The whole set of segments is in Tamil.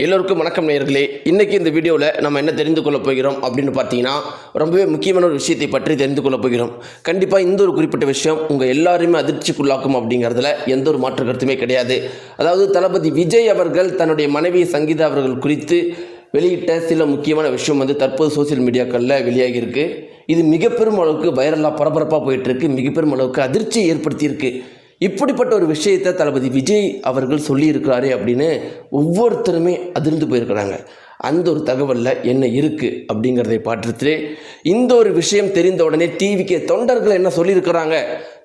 எல்லோருக்கும் வணக்கம் நேயர்களே. இன்றைக்கி இந்த வீடியோவில் நம்ம என்ன தெரிந்து கொள்ளப் போகிறோம் அப்படின்னு பார்த்தீங்கன்னா, ரொம்பவே முக்கியமான ஒரு விஷயத்தை பற்றி தெரிந்து கொள்ளப் போகிறோம். கண்டிப்பாக இந்த ஒரு குறிப்பிட்ட விஷயம் உங்கள் எல்லாருமே அதிர்ச்சிக்குள்ளாக்கும் அப்படிங்கிறதுல எந்த ஒரு மாற்று கருத்துமே கிடையாது. அதாவது தளபதி விஜய் அவர்கள் தன்னுடைய மனைவி சங்கீதா அவர்கள் குறித்து வெளியிட்ட சில முக்கியமான விஷயம் தற்போது சோசியல் மீடியாக்களில் வெளியாகியிருக்கு. இது மிக பெரும் அளவுக்கு வைரலாக பரபரப்பாக போயிட்டுருக்கு, மிக பெரும் அளவுக்கு அதிர்ச்சியை ஏற்படுத்தியிருக்கு. இப்படிப்பட்ட ஒரு விஷயத்தை தளபதி விஜய் அவர்கள் சொல்லியிருக்கிறாரே அப்படின்னு ஒவ்வொருத்தருமே அதிர்ந்து போயிருக்கிறாங்க. அந்த ஒரு தகவலில் என்ன இருக்குது அப்படிங்கிறதை பார்த்துட்டு இந்த ஒரு விஷயம் தெரிந்த உடனே டிவிக்கு தொண்டர்கள் என்ன சொல்லியிருக்கிறாங்க,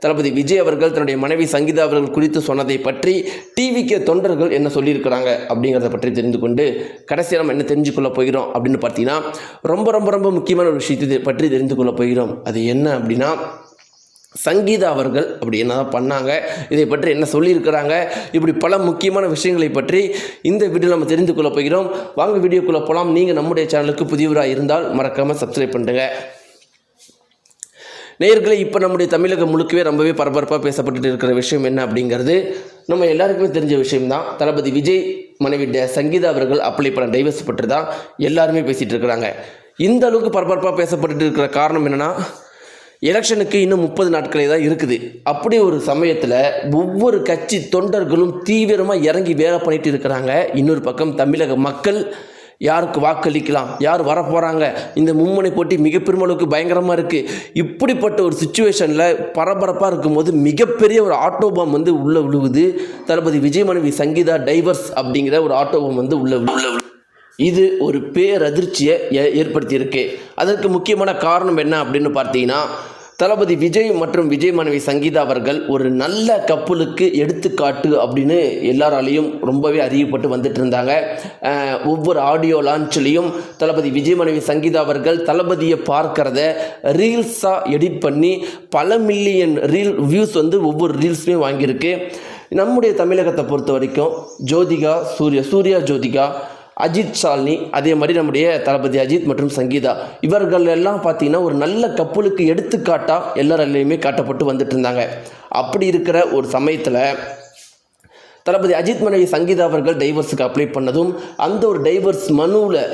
தளபதி விஜய் அவர்கள் தன்னுடைய மனைவி சங்கீதா அவர்கள் குறித்து சொன்னதை பற்றி டிவிக்கு தொண்டர்கள் என்ன சொல்லியிருக்கிறாங்க அப்படிங்கிறத பற்றி தெரிந்து கொண்டு கடைசியாக நம்ம என்ன தெரிஞ்சுக்கொள்ள போகிறோம் அப்படின்னு பார்த்தீங்கன்னா, ரொம்ப ரொம்ப ரொம்ப முக்கியமான ஒரு விஷயத்தை பற்றி தெரிந்து கொள்ள போகிறோம். அது என்ன அப்படின்னா, சங்கீதா அவர்கள் அப்படி என்ன தான் பண்ணாங்க, இதை பற்றி என்ன சொல்லியிருக்கிறாங்க, இப்படி பல முக்கியமான விஷயங்களை பற்றி இந்த வீடியோவில் நம்ம தெரிந்து கொள்ள போகிறோம். வாங்க வீடியோக்குள்ளே போகலாம். நீங்கள் நம்முடைய சேனலுக்கு புதியவராக இருந்தால் மறக்காமல் சப்ஸ்கிரைப் பண்ணுங்க. நேயர்களே, இப்போ நம்முடைய தமிழகம் முழுக்கவே ரொம்பவே பரபரப்பாக பேசப்பட்டு இருக்கிற விஷயம் என்ன அப்படிங்கிறது நம்ம எல்லாருக்குமே தெரிஞ்ச விஷயம்தான். தளபதி விஜய் மனைவி சங்கீதா அவர்கள் அப்ளை பண்ண டைவர்ஸ் பற்றி தான் எல்லாருமே பேசிகிட்டு இருக்கிறாங்க. இந்த அளவுக்கு பரபரப்பாக பேசப்பட்டு இருக்கிற காரணம் என்னென்னா, எலெக்ஷனுக்கு இன்னும் 30 நாட்களே தான் இருக்குது. அப்படி ஒரு சமயத்தில் ஒவ்வொரு கட்சி தொண்டர்களும் தீவிரமாக இறங்கி வேலை பண்ணிட்டு இருக்கிறாங்க. இன்னொரு பக்கம் தமிழக மக்கள் யாருக்கு வாக்களிக்கலாம், யார் வரப்போகிறாங்க, இந்த மும்முனை போட்டி மிக பெருமளவுக்கு பயங்கரமாக இருக்குது. இப்படிப்பட்ட ஒரு சுச்சுவேஷனில் பரபரப்பாக இருக்கும்போது மிகப்பெரிய ஒரு ஆட்டோபாம் உள்ளே விழுவுது. தளபதி விஜய் மனைவி சங்கீதா டைவர்ஸ் அப்படிங்கிற ஒரு ஆட்டோபாம் உள்ளே இது ஒரு பேரதிர்ச்சியை ஏற்படுத்தியிருக்கு. அதற்கு முக்கியமான காரணம் என்ன அப்படின்னு பார்த்தீங்கன்னா, தளபதி விஜய் மற்றும் விஜய் மனைவி சங்கீதா அவர்கள் ஒரு நல்ல கப்பலுக்கு எடுத்துக்காட்டு அப்படின்னு எல்லாராலையும் ரொம்பவே அறியப்பட்டு வந்துட்டு இருந்தாங்க. ஒவ்வொரு ஆடியோ லான்ச்லேயும் தளபதி விஜய் மனைவி சங்கீதா அவர்கள் தளபதியை பார்க்கறத ரீல்ஸாக எடிட் பண்ணி பல மில்லியன் வியூஸ் ஒவ்வொரு ரீல்ஸுமே வாங்கியிருக்கு. நம்முடைய தமிழகத்தை பொறுத்த வரைக்கும் ஜோதிகா, சூர்யா ஜோதிகா, அஜித் ஷாலினி, அதே மாதிரி நம்முடைய தளபதி அஜித் மற்றும் சங்கீதா இவர்கள் எல்லாம் பார்த்தீங்கன்னா ஒரு நல்ல கப்பலுக்கு எடுத்துக்காட்டாக எல்லாராலையுமே காட்டப்பட்டு வந்துட்டு இருந்தாங்க. அப்படி இருக்கிற ஒரு சமயத்தில் தளபதி அஜித் மனைவி சங்கீதா அவர்கள் டைவர்ஸுக்கு அப்ளை பண்ணதும் அந்த ஒரு டைவர்ஸ் மனுவில்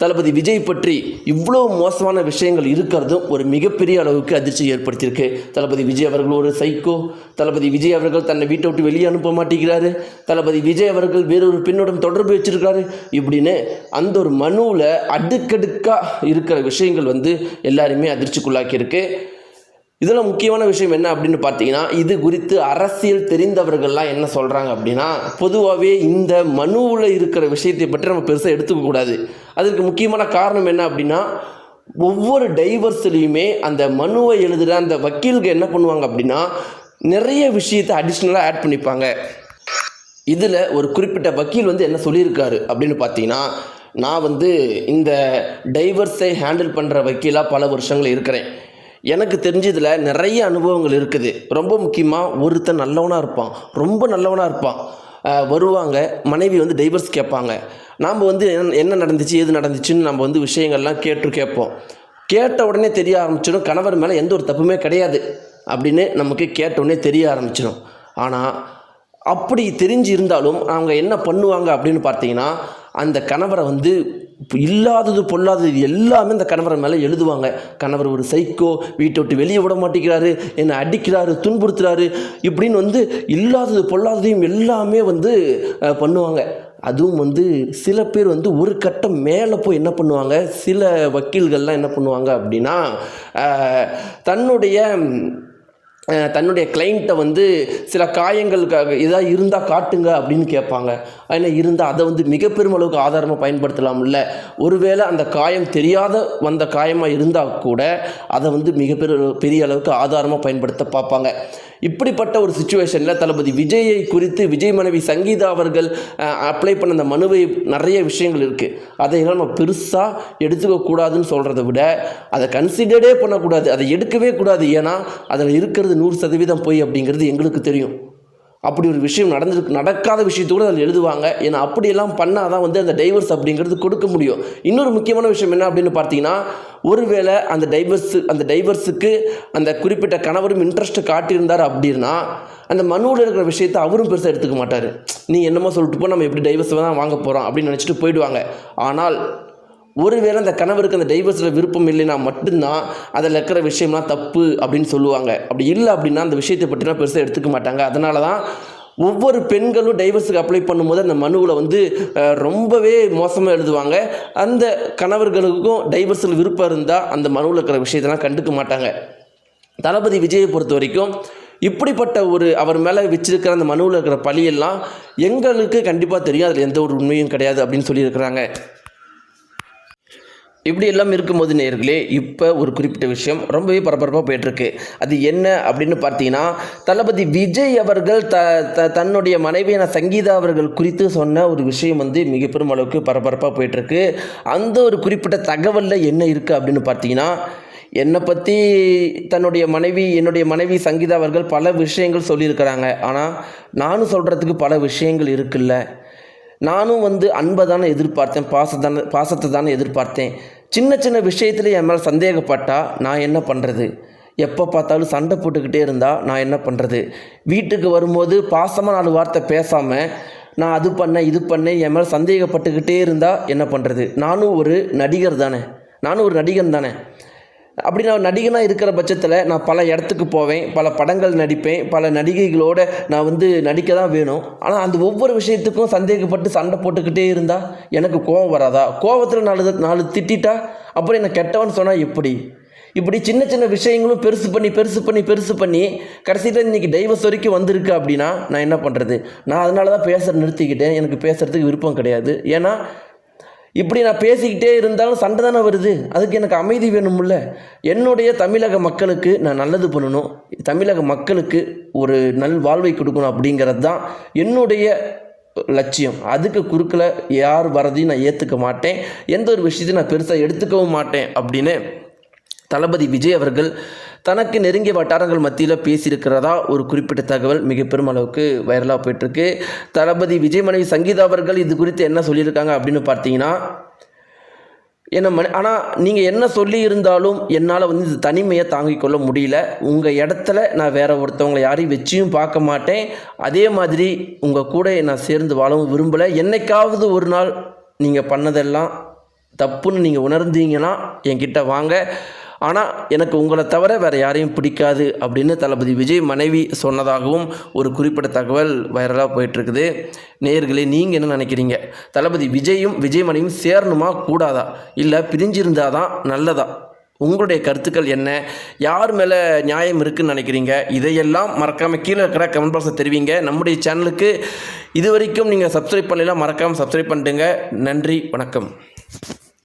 தளபதி விஜய் பற்றி இவ்வளோ மோசமான விஷயங்கள் இருக்கிறதும் ஒரு மிகப்பெரிய அளவுக்கு அதிர்ச்சி ஏற்படுத்தியிருக்கு. தளபதி விஜய் அவர்கள் ஒரு சைக்கோ, தளபதி விஜய் அவர்கள் தன்னை வீட்டை விட்டு வெளியே அனுப்ப மாட்டேங்கிறாரு, தளபதி விஜய் அவர்கள் வேறொரு பெண்ணுடன் தொடர்பு வச்சிருக்காரு, இப்படின்னு அந்த ஒரு மனுவில் அடுக்கடுக்காக இருக்கிற விஷயங்கள் எல்லாருமே அதிர்ச்சிக்குள்ளாக்கியிருக்கு. இதில் முக்கியமான விஷயம் என்ன அப்படின்னு பார்த்தீங்கன்னா, இது குறித்து அரசியல் தெரிந்தவர்கள்லாம் என்ன சொல்கிறாங்க அப்படின்னா, பொதுவாகவே இந்த மனுவில் இருக்கிற விஷயத்தை பற்றி நம்ம பெருசாக எடுத்துக்கக்கூடாது. அதற்கு முக்கியமான காரணம் என்ன அப்படின்னா, ஒவ்வொரு டைவர்ஸ்லேயுமே அந்த மனுவை எழுதுகிற அந்த வக்கீல்கள் என்ன பண்ணுவாங்க அப்படின்னா, நிறைய விஷயத்தை அடிஷ்னலாக ஆட் பண்ணிப்பாங்க. இதில் ஒரு குறிப்பிட்ட வக்கீல் என்ன சொல்லியிருக்காரு அப்படின்னு பார்த்தீங்கன்னா, நான் இந்த டைவர்ஸை ஹேண்டில் பண்ணுற வக்கீலாக பல வருஷங்கள் இருக்கிறேன். எனக்கு தெரிஞ்சதில் நிறைய அனுபவங்கள் இருக்குது. ரொம்ப முக்கியமாக ஒருத்தன் நல்லவனாக இருப்பான், ரொம்ப நல்லவனாக இருப்பான். வருவாங்க, மனைவி டைவர்ஸ் கேட்பாங்க. நாம் என்ன நடந்துச்சு ஏது நடந்துச்சுன்னு நம்ம விஷயங்கள்லாம் கேட்போம். கேட்ட உடனே தெரிய ஆரம்பிச்சிடும் கணவர் மேலே எந்த ஒரு தப்புமே கிடையாது அப்படின்னு நமக்கு கேட்ட உடனே தெரிய ஆரம்பிச்சிடும். ஆனால் அப்படி தெரிஞ்சு இருந்தாலும் அவங்க என்ன பண்ணுவாங்க அப்படின்னு பார்த்தீங்கன்னா, அந்த கணவரை இல்லாதது பொல்லாதது எல்லாமே அந்த கணவரை மேலே எழுதுவாங்க. கணவர் ஒரு சைக்கோ, வீட்டை விட்டு வெளியே விட மாட்டேங்கிறாரு, என்னை அடிக்கிறாரு, துன்புறுத்துறாரு, இப்படின்னு இல்லாதது பொல்லாததையும் எல்லாமே பண்ணுவாங்க. அதுவும் சில பேர் ஒரு கட்டம் மேலே போய் என்ன பண்ணுவாங்க, சில வக்கீல்கள்லாம் என்ன பண்ணுவாங்க அப்படின்னா, தன்னுடைய கிளைண்ட்டை சில காயங்களுக்காக ஏதாவது இருந்தால் காட்டுங்க அப்படின்னு கேட்பாங்க. ஏன்னா இருந்தால் அதை மிக பெருமளவுக்கு ஆதாரமாக பயன்படுத்தலாம்ல. ஒருவேளை அந்த காயம் தெரியாத வந்த காயமாக இருந்தால் கூட அதை பெரிய அளவுக்கு ஆதாரமாக பயன்படுத்த பார்ப்பாங்க. இப்படிப்பட்ட ஒரு சுச்சுவேஷனில் தளபதி விஜயை குறித்து விஜய் மனைவி சங்கீதா அவர்கள் அப்ளை பண்ண அந்த மனுவை நிறைய விஷயங்கள் இருக்குது. அதையெல்லாம் நம்ம பெருசாக எடுத்துக்கக்கூடாதுன்னு சொல்கிறத விட அதை கன்சிடரே பண்ணக்கூடாது, அதை எடுக்கவே கூடாது. ஏன்னா அதில் இருக்கிறது 100% போய் அப்படிங்கிறது எங்களுக்கு தெரியும். அப்படி ஒரு விஷயம் நடக்காத விஷயத்தை கூட அதில் எழுதுவாங்க. ஏன்னா அப்படியெல்லாம் பண்ணால் தான் வந்து அந்த டைவர்ஸ் அப்படிங்கிறது கொடுக்க முடியும். இன்னொரு முக்கியமான விஷயம் என்ன அப்படின்னு பார்த்தீங்கன்னா, ஒருவேளை அந்த டைவர்ஸுக்கு அந்த குறிப்பிட்ட கணவரும் இன்ட்ரெஸ்ட் காட்டியிருந்தார் அப்படின்னா அந்த மனுவில் இருக்கிற விஷயத்தை அவரும் பெருசாக எடுத்துக்க மாட்டார். நீ என்னமோ சொல்லிட்டு போ, நம்ம எப்படி டைவர்ஸ் தான் வாங்க போகிறோம் அப்படின்னு நினச்சிட்டு போயிடுவாங்க. ஆனால் ஒருவேளை அந்த கணவருக்கு அந்த டைவர்ஸில் விருப்பம் இல்லைன்னா மட்டும்தான் அதில் இருக்கிற விஷயம்லாம் தப்பு அப்படின்னு சொல்லுவாங்க. அப்படி இல்லை அப்படின்னா அந்த விஷயத்தை பற்றிலாம் பெருசாக எடுத்துக்க மாட்டாங்க. அதனால தான் ஒவ்வொரு பெண்களும் டைவர்ஸுக்கு அப்ளை பண்ணும்போது அந்த மனுவில் வந்து ரொம்பவே மோசமாக எழுதுவாங்க. அந்த கணவர்களுக்கும் டைவர்ஸில் விருப்பம் இருந்தால் அந்த மனுவில் இருக்கிற விஷயத்தெல்லாம் கண்டுக்க மாட்டாங்க. தளபதி விஜயை பொறுத்த வரைக்கும் இப்படிப்பட்ட அவர் மேலே வச்சிருக்கிற அந்த மனுவில் இருக்கிற பழியெல்லாம் எங்களுக்கு கண்டிப்பாக தெரியும், அதில் எந்த ஒரு உண்மையும் கிடையாது அப்படின்னு சொல்லியிருக்கிறாங்க. இப்படி எல்லாம் இருக்கும்போது நேயர்களே, இப்போ ஒரு குறிப்பிட்ட விஷயம் ரொம்பவே பரபரப்பாக போயிட்டுருக்கு. அது என்ன அப்படின்னு பார்த்தீங்கன்னா, தளபதி விஜய் அவர்கள் தன்னுடைய மனைவியான சங்கீதா அவர்கள் குறித்து சொன்ன ஒரு விஷயம் வந்து மிக பெரும் அளவுக்கு பரபரப்பாக போயிட்டுருக்கு. அந்த ஒரு குறிப்பிட்ட தகவலில் என்ன இருக்குது அப்படின்னு பார்த்தீங்கன்னா, என்னை பற்றி என்னுடைய மனைவி சங்கீதா அவர்கள் பல விஷயங்கள் சொல்லியிருக்கிறாங்க. ஆனால் நானும் சொல்கிறதுக்கு பல விஷயங்கள் இருக்குல்ல. நானும் வந்து அன்பை தானே எதிர்பார்த்தேன், பாசத்தை தானே எதிர்பார்த்தேன். சின்ன சின்ன விஷயத்தில் என் மேலே சந்தேகப்பட்டால் நான் என்ன பண்ணுறது? எப்போ பார்த்தாலும் சண்டை போட்டுக்கிட்டே இருந்தால் நான் என்ன பண்ணுறது? வீட்டுக்கு வரும்போது பாசமாக 4 வார்த்தை பேசாமல் நான் அது பண்ணேன் இது பண்ணேன் என் மேலே சந்தேகப்பட்டுக்கிட்டே இருந்தால் என்ன பண்ணுறது? நானும் ஒரு நடிகர் தானே. அப்படி நான் நடிகனாக இருக்கிற பட்சத்தில் நான் பல இடத்துக்கு போவேன், பல படங்கள் நடிப்பேன், பல நடிகைகளோடு நான் வந்து நடிக்க தான் வேணும். ஆனால் அந்த ஒவ்வொரு விஷயத்துக்கும் சந்தேகப்பட்டு சண்டை போட்டுக்கிட்டே இருந்தால் எனக்கு கோபம் வராதா? கோபத்தில் 4 திட்டா அப்புறம் என்னை கெட்டவன் சொன்னால் எப்படி? இப்படி சின்ன சின்ன விஷயங்களும் பெருசு பண்ணி கடைசியில் இன்றைக்கி டைவர்ஸ் வரைக்கும் வந்திருக்கு அப்படின்னா நான் என்ன பண்ணுறது? நான் அதனால தான் நிறுத்திக்கிட்டேன். எனக்கு பேசுகிறதுக்கு விருப்பம் கிடையாது. ஏன்னா இப்படி நான் பேசிக்கிட்டே இருந்தாலும் சண்டை தானே வருது. அதுக்கு எனக்கு அமைதி வேணும்ல. என்னுடைய தமிழக மக்களுக்கு நான் நல்லது பண்ணணும், தமிழக மக்களுக்கு ஒரு வாழ்வை கொடுக்கணும் அப்படிங்கிறது தான் என்னுடைய லட்சியம். அதுக்கு குறுக்கில் யார் வரதையும் நான் ஏற்றுக்க மாட்டேன், எந்த ஒரு விஷயத்தையும் நான் பெருசாக எடுத்துக்கவும் மாட்டேன் அப்படின்னு தளபதி விஜய் அவர்கள் தனக்கு நெருங்கிய வட்டாரங்கள் மத்தியில் பேசியிருக்கிறதா ஒரு குறிப்பிட்ட தகவல் மிக பெரும் அளவுக்கு வைரலாக போயிட்டுருக்கு. தளபதி விஜய் மனைவி சங்கீதா அவர்கள் இது குறித்து என்ன சொல்லியிருக்காங்க அப்படின்னு பார்த்தீங்கன்னா, ஆனால் நீங்கள் என்ன சொல்லி இருந்தாலும் என்னால் வந்து இது தனிமையை தாங்கிக் கொள்ள முடியல. உங்கள் இடத்துல நான் வேறு ஒருத்தவங்களை யாரையும் வச்சியும் பார்க்க மாட்டேன். அதே மாதிரி உங்கள் கூட நான் சேர்ந்து வாழவும் விரும்பலை. என்னைக்காவது ஒரு நாள் நீங்கள் பண்ணதெல்லாம் தப்புன்னு நீங்கள் உணர்ந்தீங்கன்னா என்கிட்ட வாங்க. ஆனால் எனக்கு உங்களை தவிர வேறு யாரையும் பிடிக்காது அப்படின்னு தளபதி விஜய் மனைவி சொன்னதாகவும் ஒரு குறிப்பிட்ட தகவல் வைரலாக போயிட்டுருக்குது. நேயர்களே, நீங்கள் என்ன நினைக்கிறீங்க? தளபதி விஜய் மனைவியும் சேரணுமா கூடாதா? இல்லை பிரிஞ்சிருந்தால் தான் நல்லதா? உங்களுடைய கருத்துக்கள் என்ன? யார் மேலே நியாயம் இருக்குதுன்னு நினைக்கிறீங்க? இதையெல்லாம் மறக்காமல் கீழே இருக்கிற கமெண்ட் பாக்ஸில் தெரிவிங்க. நம்முடைய சேனலுக்கு இது வரைக்கும் நீங்கள் சப்ஸ்கிரைப் பண்ணலாம், மறக்காமல் சப்ஸ்கிரைப் பண்ணிட்டுங்க. நன்றி, வணக்கம்.